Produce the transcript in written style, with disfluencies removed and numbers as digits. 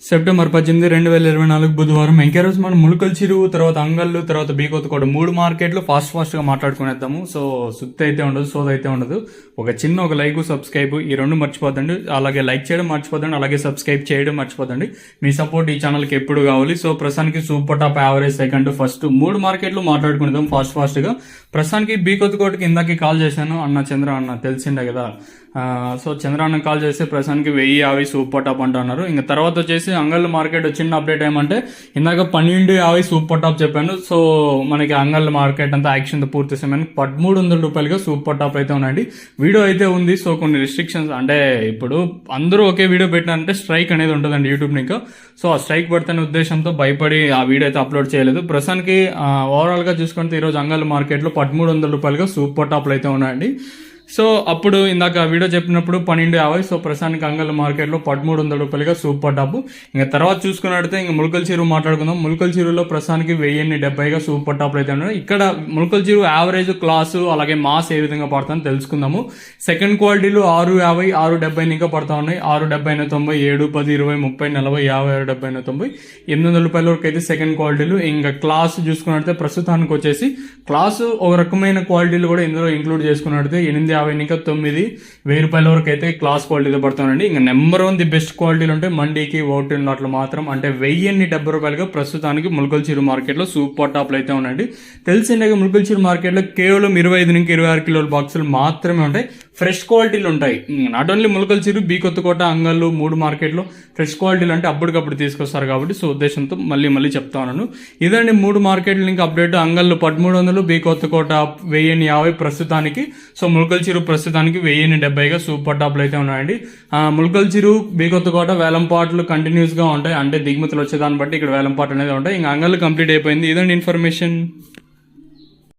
September 18, 2024 బుధవారం. ఇంకే రోజు మనం ములుకల్ చెరువు, తర్వాత అంగళ్ళు, తర్వాత బీకొత్తకోట 3 మార్కెట్లు ఫాస్ట్గా మాట్లాడుకునేద్దాము. సో సుత్తి అయితే ఉండదు, సోద అయితే ఉండదు. ఒక లైక్, సబ్స్క్రైబ్ ఈ రెండు మర్చిపోద్దండి. అలాగే లైక్ చేయడం మర్చిపోద్దండి, అలాగే సబ్స్క్రైబ్ చేయడం మర్చిపోద్దండి. మీ సపోర్ట్ ఈ ఛానల్కి ఎప్పుడు కావాలి. సో ప్రస్తుతానికి super top, average, second, first 3 మార్కెట్లు మాట్లాడుకునేద్దాం ఫాస్ట్గా. ప్రస్తుతానికి బీకొత్తకోటకి ఇందాక కాల్ చేశాను. చంద్ర అన్న తెలిసిండే కదా. సో చంద్రాన్న కాల్ చేస్తే ప్రస్తుతానికి 1050 సూపర్ టాప్ అంటున్నారు. ఇంకా తర్వాత వచ్చేసి అంగళ్ళ మార్కెట్ చిన్న అప్డేట్ ఏమంటే ఇందాక 1250 సూపర్ టాప్ చెప్పాను. సో మనకి అంగళ్ళ మార్కెట్ అంతా యాక్షన్ పూర్తి సమయానికి 1300 రూపాయలుగా సూపర్ టాప్ అయితే ఉన్నాయండి. వీడియో అయితే ఉంది. సో కొన్ని రిస్ట్రిక్షన్స్, అంటే ఇప్పుడు అందరూ ఒకే వీడియో పెట్టినారంటే స్ట్రైక్ అనేది ఉంటుందండి యూట్యూబ్ ఇంకా. సో ఆ స్ట్రైక్ పడుతున్న ఉద్దేశంతో భయపడి ఆ వీడియో అయితే అప్లోడ్ చేయలేదు. ప్రస్తుతానికి ఓవరాల్ గా చూసుకుంటే ఈరోజు అంగళ్ళ మార్కెట్ లో 1300 రూపాయలుగా సూపర్ టాప్లు అయితే ఉన్నాయండి. సో అప్పుడు ఇందాక వీడియో చెప్పినప్పుడు 1250. సో ప్రస్తుతానికి అంగళ్ళ మార్కెట్లో 1300 రూపాయలుగా సూపర్ టాప్. ఇంకా తర్వాత చూసుకున్నట్టయితే ఇంకా ములుకల్ చెరువు మాట్లాడుకుందాం. ములుకల్ చెరువులో ప్రస్తుతానికి 1070గా సూపర్ టాప్లు అయితే ఉన్నాయి. ఇక్కడ ములుకల్ చెరువు యావరేజ్, క్లాసు, అలాగే మాస్ ఏ విధంగా పడుతుందో తెలుసుకుందాము. సెకండ్ క్వాలిటీలు 650, 670 ఇంకా పడతా ఉన్నాయి. 670, 90, 7, 10, 20, 30, 40, 50, 70, 90, 800 రూపాయల వరకు అయితే సెకండ్ క్వాలిటీలు. ఇంకా క్లాస్ చూసుకున్నట్టయితే ప్రస్తుతానికి వచ్చేసి క్లాసు ఒక రకమైన క్వాలిటీలు కూడా ఇందులో ఇంక్లూడ్ చేసుకున్నట్టయితే 850 ఇంకా 9,1000 రూపాయల వరకు అయితే క్లాస్ క్వాలిటీతో పడుతుందండి. ఇంకా నెంబర్ 1 ది బెస్ట్ క్వాలిటీలు ఉంటాయి మండీకి, ఓటిన్ లాట్లు మాత్రం. అంటే 1070 రూపాయలుగా ప్రస్తుతానికి ములుకల్ చెరువు మార్కెట్ లో సూపర్ టాప్లు అయితే ఉన్నాయండి. తెలిసిందే ములుకల్ చెరువు మార్కెట్ లో కేవలం 25 నుంచి 26 కిలోల బాక్సులు మాత్రమే ఉంటాయి. ఫ్రెష్ క్వాలిటీలు ఉంటాయి. నాట్ ఓన్లీ ములుకల్ చెరువు, బీకొత్తకోట, అంగళ్ళు 3 మార్కెట్లో ఫ్రెష్ క్వాలిటీలు అంటే అప్పటికప్పుడు తీసుకొస్తారు కాబట్టి. సో ఉద్దేశంతో మళ్ళీ చెప్తా ఉన్నాను. ఇదండి 3 మార్కెట్లు ఇంకా అప్డేట్. అంగళ్ళు 1300, బీకొత్తకోట 1050 ప్రస్తుతానికి. సో ములుకల్ చెరువు ప్రస్తుతానికి 1070గా సూపర్ టాప్లు అయితే ఉన్నాయండి. ములుకల్ చెరువు, బీకొత్తకోట వేలంపాట్లు కంటిన్యూస్ గా ఉంటాయి. అంటే దిగుమతులు వచ్చేదాన్ని బట్టి ఇక్కడ వేలంపాటు అనేది ఉంటాయి. ఇంకా అంగళ్ళు కంప్లీట్ అయిపోయింది. ఇదండి ఇన్ఫర్మేషన్.